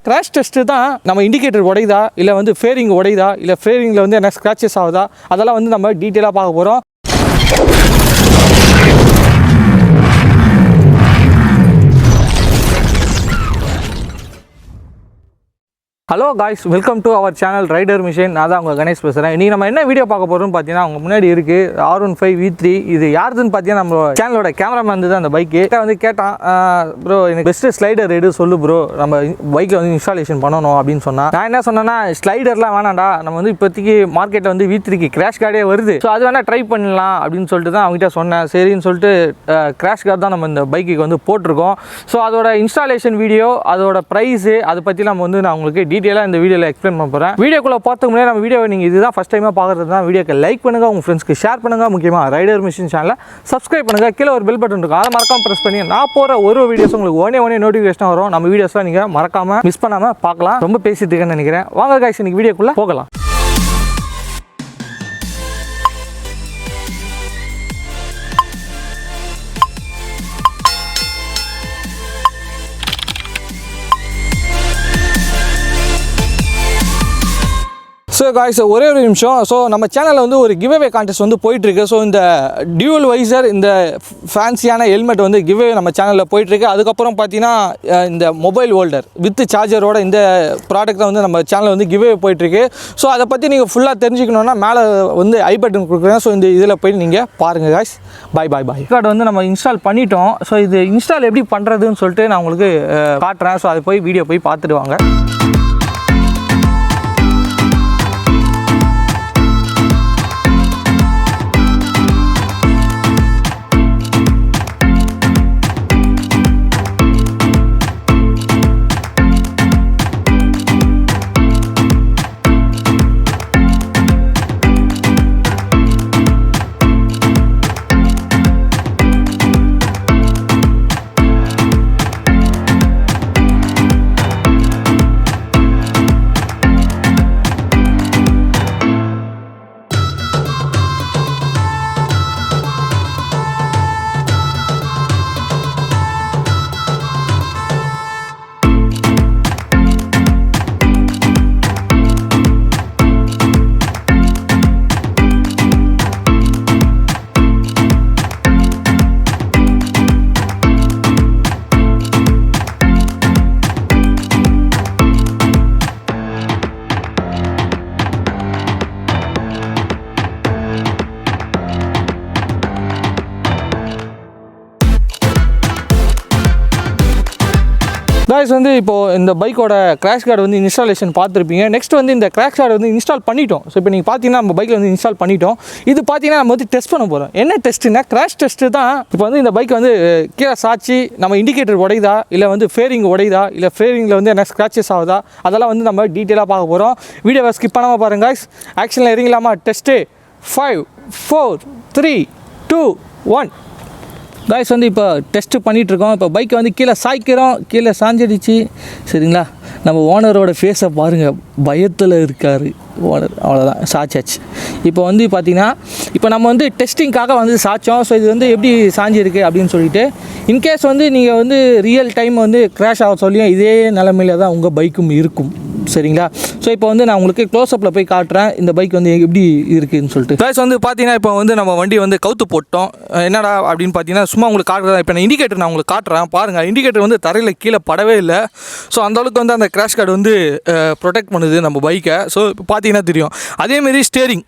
Crash test தான் நம்ம indicator உடையுதா இல்லை வந்து ஃபேரிங் உடையுதா இல்லை ஃபேரிங்கில் வந்து என்ன ஸ்க்ராச்சஸ் ஆகுதா அதெல்லாம் வந்து நம்ம டீட்டெயிலாக பார்க்க போகிறோம். Hello guys, welcome to our channel Rider Machine. நான் தான் உங்கள் கணேஷ் பேசுகிறேன். இன்றைக்கி நம்ம என்ன வீடியோ பார்க்க போகிறோம்னு பார்த்தீங்கன்னா அவங்க முன்னாடி இருக்குது R15 V3. இது யாருதுன்னு பார்த்தீங்கன்னா நம்ம சேனலோட கேமராமேன் தான். அந்த பைக்கு வந்து கேட்டான், ப்ரோ எனக்கு பெஸ்ட்டு ஸ்லைடர் எடு சொல்லு ப்ரோ, நம்ம பைக்கில் வந்து இன்ஸ்டாலேஷன் பண்ணணும் அப்படின்னு சொன்னால் நான் என்ன சொன்னேன்னா, ஸ்லைடர்லாம் வேணாண்டா, நம்ம வந்து இப்போதைக்கு மார்க்கெட்டில் வந்து V3க்கு கிராஷ் கார்டே வருது, ஸோ அது வேணால் ட்ரை பண்ணலாம் அப்படின்னு சொல்லிட்டு தான் அவங்ககிட்ட சொன்னேன். சரின்னு சொல்லிட்டு கிராஷ் கார்டு தான் நம்ம இந்த பைக்குக்கு வந்து போட்டிருக்கோம். ஸோ அதோட இன்ஸ்டாலேஷன் வீடியோ, அதோட ப்ரைஸு, அதை பற்றி நம்ம வந்து நான் உங்களுக்கு டீட்டெயிலாக இந்த வீடியோவில் எக்ஸ்பிளைன் பண்ண போகிறேன். வீடியோக்குள்ளே பார்த்துக்கு முன்னாடி நம்ம வீடியோவை நீங்கள் இதுதான் ஃபஸ்ட் டைமாக பார்க்குறது தான் வீடியோக்கு லைக் பண்ணுங்கள், உங்கள் ஃப்ரெண்ட்ஸ்க்கு ஷேர் பண்ணுங்கள், முக்கியமாக ரைடர் மிஷின் சேனலை சப்ஸ்கிரைப் பண்ணுங்கள். கீழே ஒரு பெல் பட்டன் இருக்கும், அதை மறக்காமல் ப்ரெஸ் பண்ணி நான் போகிற ஒரு வீடியோஸ் உங்களுக்கு ஒன்னே நோட்டிஃபிகேஷன் வரும். நம்ம வீடியோஸ்லாம் நீங்கள் மறக்காமல் மிஸ் பண்ணாமல் பார்க்கலாம். ரொம்ப பேசிட்டு இருக்கேன்னு நினைக்கிறேன். வாங்க காய்ஸ், இன்னைக்கு வீடியோக்குள்ளே போகலாம். ஸோ காய்ஸ், ஒரே ஒரு நிமிஷம். ஸோ நம்ம சேனலில் வந்து ஒரு கிவ்அவே கான்டெஸ்ட் வந்து போயிட்டுருக்கு. ஸோ இந்த டியூவல் வைசர், இந்த ஃபேன்சியான ஹெல்மெட் வந்து கிவ்அவே நம்ம சேனலில் போயிட்டுருக்கு. அதுக்கப்புறம் பார்த்தீங்கன்னா இந்த மொபைல் ஹோல்டர் வித் சார்ஜரோட இந்த ப்ராடக்ட்டை வந்து நம்ம சேனலில் வந்து கிவ்அவே போயிட்டுருக்கு. ஸோ அதை பற்றி நீங்கள் ஃபுல்லாக தெரிஞ்சுக்கணுன்னா மேலே வந்து ஐ பட்டன் கொடுக்குறேன். ஸோ இந்த இதில் போய் நீங்கள் பாருங்கள் காய்ஸ். பாய். கார்டு வந்து நம்ம இன்ஸ்டால் பண்ணிட்டோம். ஸோ இது இன்ஸ்டால் எப்படி பண்ணுறதுன்னு சொல்லிட்டு நான் உங்களுக்கு காட்டுறேன். ஸோ அதை போய் வீடியோ போய் பார்த்துட்டு வாங்க. காய்ஸ், வந்து இப்போது இந்த பைக்கோட கிராஷ் கார்டு வந்து இன்ஸ்டாலேஷன் பார்த்துருப்பீங்க. நெக்ஸ்ட் வந்து இந்த கிராஷ் கார்டு வந்து இன்ஸ்டால் பண்ணிட்டோம். ஸோ இப்போ நீங்கள் பார்த்தீங்கன்னா நம்ம பைக்கில் வந்து இன்ஸ்டால் பண்ணிட்டோம். இது பார்த்தீங்கன்னா நம்ம வந்து டெஸ்ட் பண்ண போகிறோம். என்ன டெஸ்ட்டுன்னா கிராஷ் டெஸ்ட்டு தான். இப்போ வந்து இந்த பைக் வந்து கீழே சாட்சி நம்ம இண்டிகேட்டர் உடையுதா இல்லை வந்து ஃபேரிங் உடையுதா இல்லை ஃபேரிங்கில் வந்து என்ன ஸ்க்ராச்சஸ் ஆகுதா அதெல்லாம் வந்து நம்ம டீட்டெயிலாக பார்க்க போகிறோம். வீடியோவை ஸ்கிப் பண்ணாமல் பாருங்கள் காய்ஸ். ஆக்ஷனில் இறங்கலாமா? டெஸ்ட்டு 5 4 3 2 1. காய்ஸ், வந்து இப்போ டெஸ்ட்டு பண்ணிகிட்ருக்கோம். இப்போ பைக்கை வந்து கீழே சாய்க்கிறோம். கீழே சாஞ்சிடுச்சு. சரிங்களா? நம்ம ஓனரோட ஃபேஸை பாருங்கள், பயத்தில் இருக்கார் ஓனர். அவ்வளோதான், சாச்சாச்சு. இப்போ வந்து பார்த்திங்கன்னா இப்போ நம்ம வந்து டெஸ்டிங்காக வந்து சாய்ச்சோம். ஸோ இது வந்து எப்படி சாஞ்சிருக்கு அப்படின்னு சொல்லிட்டு இன்கேஸ் வந்து நீங்கள் வந்து ரியல் டைம் வந்து கிராஷ் ஆக சொல்லியும் இதே நிலமையில தான் உங்கள் பைக்கும் இருக்கும். சரிங்களா? ஸோ இப்போ வந்து நான் உங்களுக்கு க்ளோஸ்அப்பில் போய் காட்டுறேன் இந்த பைக் வந்து எப்படி இருக்குதுன்னு சொல்லிட்டு. ப்ளஸ் வந்து பார்த்தீங்கன்னா இப்போ வந்து நம்ம வண்டி வந்து கவுத்து போட்டோம். என்னடா அப்படின்னு பார்த்தீங்கன்னா சும்மா உங்களுக்கு காட்டுறேன். இப்போ நான் இண்டிகேட்டர் நான் உங்களுக்கு காட்டுறேன் பாருங்கள். இண்டிகேட்டர் வந்து தரையில் கீழே படவே இல்லை. ஸோ அந்தளவுக்கு வந்து அந்த கிராஷ் கார்டு வந்து ப்ரொடெக்ட் பண்ணுது நம்ம பைக்கை. ஸோ இப்போ பார்த்தீங்கன்னா தெரியும். அதேமாரி ஸ்டேரிங்.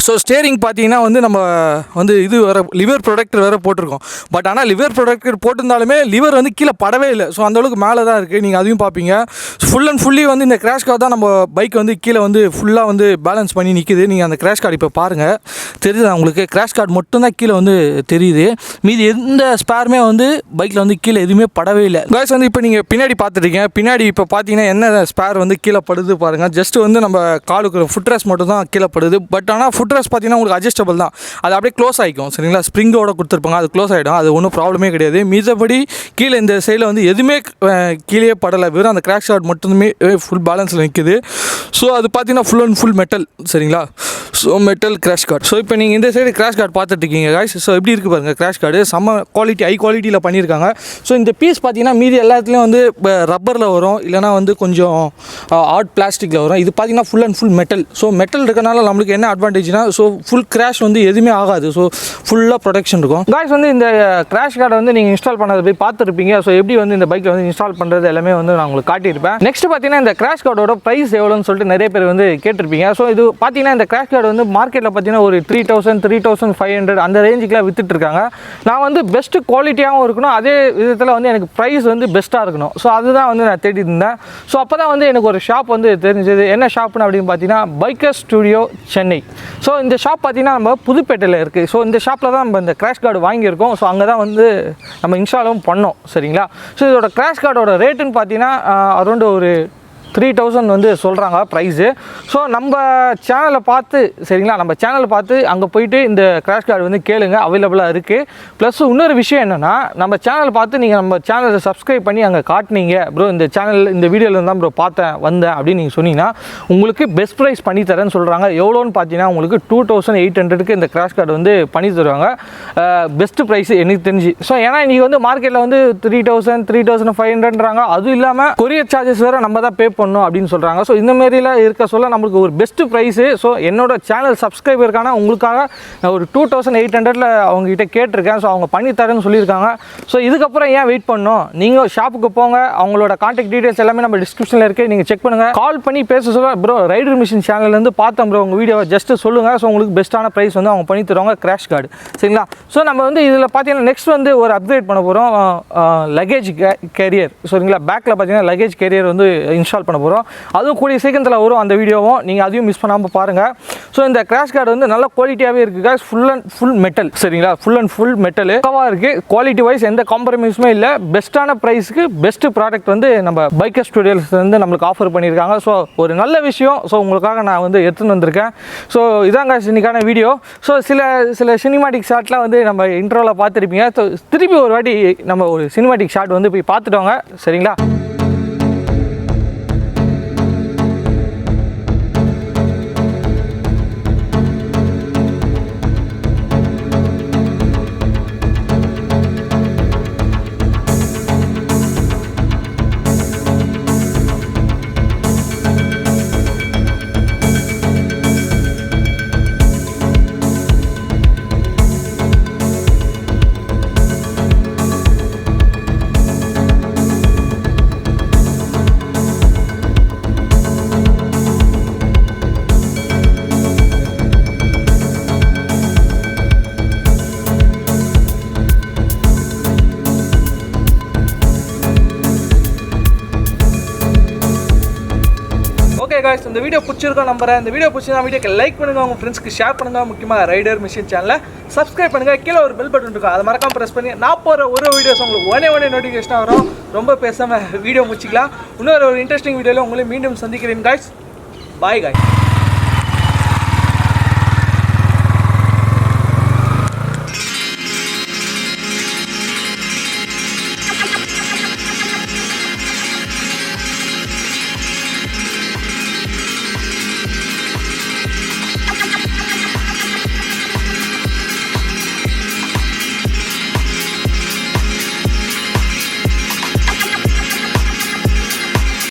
ஸோ ஸ்டேரிங் பார்த்தீங்கன்னா வந்து நம்ம வந்து இது வேறு லிவர் ப்ரொடக்டர் வேறு போட்டிருக்கோம். பட் ஆனால் லிவர் ப்ரொடக்டர் போட்டிருந்தாலுமே லிவர் வந்து கீழே படவே இல்லை. ஸோ அந்தளவுக்கு மேலே தான் இருக்குது. நீங்கள் அதையும் பார்ப்பீங்க. ஃபுல் அண்ட் ஃபுல்லி வந்து இந்த கிராஷ் கார்டு தான் நம்ம பைக் வந்து கீழே வந்து ஃபுல்லாக வந்து பேலன்ஸ் பண்ணி நிற்கிது. நீங்கள் அந்த கிராஷ் கார்டு இப்போ பாருங்கள், தெரியுது உங்களுக்கு? கிராஷ் கார்டு மட்டும்தான் கீழே வந்து தெரியுது. மீதி எந்த ஸ்பேருமே வந்து பைக்கில் வந்து கீழே எதுவுமே படவே இல்லை. காய்ஸ், வந்து இப்போ நீங்கள் பின்னாடி பார்த்துருக்கீங்க. பின்னாடி இப்போ பார்த்தீங்கன்னா என்ன ஸ்பேர் வந்து கீழே படுது பாருங்கள். ஜஸ்ட் வந்து நம்ம காலுக்கு ஃபுட் ரெஸ்ட் மட்டும் தான் கீழே படுது. பட் ஆனால் ஃபுட் ரெஸ்ட் பார்த்தீங்கன்னா உங்களுக்கு அட்ஜஸ்டபிள் தான், அது அப்படியே க்ளோஸ் ஆகிக்கும் சரிங்களா. ஸ்ப்ரிங்கோட கொடுத்துருப்பாங்க, அது க்ளோஸ் ஆகிடும், அது ஒன்றும் ப்ராப்ளமே கிடையாது. மீதபடி கீழே இந்த சைடில் வந்து எதுவுமே கீழே படலை, வெறும் அந்த கிராக் ஷாட் மட்டுமே ஃபுல் பேலன்ஸில் நிற்குது. ஸோ அது பார்த்தீங்கன்னா ஃபுல் அண்ட் ஃபுல் மெட்டல் சரிங்களா. So metal crash card. So இப்போ நீங்கள் இந்த சைடு கிராஷ் கார்டு பார்த்துட்ருக்கீங்க காய்ஸ். ஸோ எப்படி இருக்குது பாருங்கள் கிராஷ் கார்டு, செம்ம குவாலிட்டி, ஹை குவாலிட்டியில் பண்ணியிருக்காங்க. ஸோ இந்த பீஸ் பார்த்தீங்கன்னா மீதி எல்லாத்துலேயும் வந்து ரப்பரில் வரும், இல்லைனா வந்து கொஞ்சம் ஆர்ட் பிளாஸ்டிக்கில் வரும். இது பார்த்தீங்கன்னா full and full metal. So metal இருக்கனால நம்மளுக்கு என்ன அட்வான்டேஜ்னா, ஸோ ஃபுல் கிராஷ் வந்து எதுவுமே ஆகாது. ஸோ ஃபுல்லாக ப்ரொடெக்ஷன் இருக்கும் காய்ஸ். வந்து இந்த கிராஷ் கார்டை வந்து நீங்கள் இன்ஸ்டால் பண்ணதை போய் பார்த்துருப்பீங்க. ஸோ எப்படி வந்து இந்த பைக்கில் வந்து இன்ஸ்டால் பண்ணுறது எல்லாமே வந்து நான் உங்களுக்கு காட்டியிருப்பேன். நெக்ஸ்ட் பார்த்தீங்கன்னா இந்த கிராஷ் கார்டோட ப்ரைஸ் எவ்வளோன்னு சொல்லிட்டு நிறைய பேர் வந்து கேட்டிருப்பீங்க. ஸோ இது பார்த்தீங்கன்னா இந்த கிராஷ் கார்டு வந்து மார்க்கெட்டில் பார்த்தீங்கன்னா ஒரு 3000 3500 அந்த ரேஞ்சுக்குலாம் வித்துட்டு இருக்காங்க. நான் வந்து பெஸ்ட் குவாலிட்டியாகவும் இருக்கணும், அதே விதத்தில் வந்து எனக்கு ப்ரைஸ் வந்து பெஸ்ட்டாக இருக்கணும். ஸோ அதுதான் வந்து நான் தேடி இருந்தேன். ஸோ அப்போ தான் வந்து எனக்கு ஒரு ஷாப் வந்து தெரிஞ்சது. என்ன ஷாப்னு அப்படின்னு பார்த்தீங்கன்னா பைக்கர் ஸ்டுடியோ சென்னை. ஸோ இந்த ஷாப் பார்த்தீங்கன்னா நம்ம புதுப்பேட்டையில் இருக்குது. ஸோ இந்த ஷாப்பில் தான் நம்ம இந்த கிராஷ் கார்டு வாங்கியிருக்கோம். ஸோ அங்கே தான் வந்து நம்ம இன்ஸ்டாலும் பண்ணோம் சரிங்களா. ஸோ இதோட கிராஷ் கார்டோட ரேட்டுன்னு பார்த்தீங்கன்னா அரௌண்ட் ஒரு 3000 வந்து சொல்கிறாங்க ப்ரைஸு. ஸோ நம்ம சேனலை பார்த்து சரிங்களா, நம்ம சேனலை பார்த்து அங்கே போயிட்டு இந்த கிராஷ் கார்டு வந்து கேளுங்க, அவைலபிளாக இருக்குது. ப்ளஸ் இன்னொரு விஷயம் என்னென்னா, நம்ம சேனலை பார்த்து நீங்கள் நம்ம சேனலை சப்ஸ்கிரைப் பண்ணி அங்கே காட்டினீங்க, ப்ரோ இந்த சேனல் இந்த வீடியோவில் தான் ப்ரோ பார்த்தேன் வந்தேன் அப்படின்னு நீங்கள் சொன்னீங்கன்னா உங்களுக்கு பெஸ்ட் ப்ரைஸ் பண்ணி தரேன்னு சொல்கிறாங்க. எவ்வளோன்னு பார்த்தீங்கன்னா உங்களுக்கு 2800க்கு இந்த கிராஷ் கார்டு வந்து பண்ணி தருவாங்க. பெஸ்ட்டு ப்ரைஸ் எனக்கு தெரிஞ்சு. ஸோ ஏன்னா இன்றைக்கி வந்து மார்க்கெட்டில் வந்து 3000 3500ன்றாங்க. அதுவும் இல்லாமல் கொரியர் சார்ஜஸ் வேறு நம்ம தான் பே பண்ணும் அப்படின்னு சொல்கிறாங்க. ஸோ இந்த மாதிரிலாம் இருக்க சொல்ல நம்மளுக்கு ஒரு பெஸ்ட் ப்ரைஸு. ஸோ என்னோட சேனல் சப்ஸ்கிரைபருக்கான உங்களுக்காக நான் ஒரு 2800 அவங்ககிட்ட கேட்டிருக்கேன். ஸோ அவங்க பண்ணி தரேன்னு சொல்லியிருக்காங்க. ஸோ இதுக்கப்புறம் ஏன் வெயிட் பண்ணணும், நீங்கள் ஷாப்புக்கு போங்க, அவங்களோட கான்டாக்ட் டீட்டெயில்ஸ் எல்லாமே நம்ம டிஸ்கிரிப்ஷனில் இருக்குது, நீங்கள் செக் பண்ணுங்கள். கால் பண்ணி பேச சொல்ல, ப்ரோ ரைடர் மிஷின் சேனல்லேருந்து பார்த்தேன் ப்ரோ உங்கள் வீடியோவை ஜஸ்ட்டு சொல்லுங்கள். ஸோ உங்களுக்கு பெஸ்ட்டான ப்ரைஸ் வந்து அவங்க பண்ணி தருவாங்க கிராஷ் கார்டு சரிங்களா. ஸோ நம்ம வந்து இதில் பார்த்தீங்கன்னா நெக்ஸ்ட் வந்து ஒரு அப்கிரேட் பண்ண போகிறோம், லக்கேஜ் கேரியர் சரிங்களா. பேக்கில் பார்த்தீங்கன்னா லக்கேஜ் கேரியர் வந்து இன்ஸ்டால் பண்ண போகிறோம். அதுவும் கூடிய சீக்கிரத்தில் வரும் அந்த வீடியோவும், நீங்கள் அதையும் மிஸ் பண்ணாமல் பாருங்கள். ஸோ இந்த கிராஷ் கார்டு வந்து நல்ல குவாலிட்டியாகவே இருக்குது guys. Full and full metal சரிங்களா. ஃபுல் அண்ட் ஃபுல் மெட்டல் பக்காவாக இருக்குது. குவாலிட்டி வைஸ் எந்த காம்ப்ரமைஸுமே இல்லை. பெஸ்ட்டான ப்ரைஸுக்கு பெஸ்ட்டு ப்ராடக்ட் வந்து நம்ம பைக்கர் ஸ்டுடியோஸ் வந்து நம்மளுக்கு ஆஃபர் பண்ணியிருக்காங்க. ஸோ ஒரு நல்ல விஷயம். ஸோ உங்களுக்காக நான் வந்து எடுத்துன்னு வந்திருக்கேன். ஸோ இதாங்க இன்னைக்கான வீடியோ. ஸோ சில சினிமாட்டிக் ஷாட்லாம் வந்து நம்ம இன்ட்ரோவில் பார்த்துருப்பீங்க. ஸோ திருப்பி ஒரு வாட்டி நம்ம ஒரு சினிமாட்டிக் ஷாட் வந்து போய் பார்த்துட்டோங்க சரிங்களா. guys, இந்த வீடியோ பிடிச்சிருக்கோம் நம்புறேன். இந்த வீடியோ பிடிச்சிருந்தா வீடியோக்கு லைக் பண்ணுங்க, உங்க ஃப்ரெண்ட்ஸ்க்கு ஷேர் பண்ணுங்க, முக்கியமா ரைடர் மிஷின் சேனலை சப்ஸ்கிரைப் பண்ணுங்க. கீழே ஒரு பெல் பட்டன் இருக்கும், அதை மறக்காம பிரஸ் பண்ணி நான் போகிற ஒரு வீடியோஸ் உங்களுக்கு உடனே நோட்டிஃபிகேஷன் வரும். ரொம்ப பேசாம வீடியோ முடிச்சிக்கலாம். இன்னொரு இன்ட்ரெஸ்டிங் வீடியோவில் உங்களை மீண்டும் சந்திக்கிறேன் guys. Bye guys.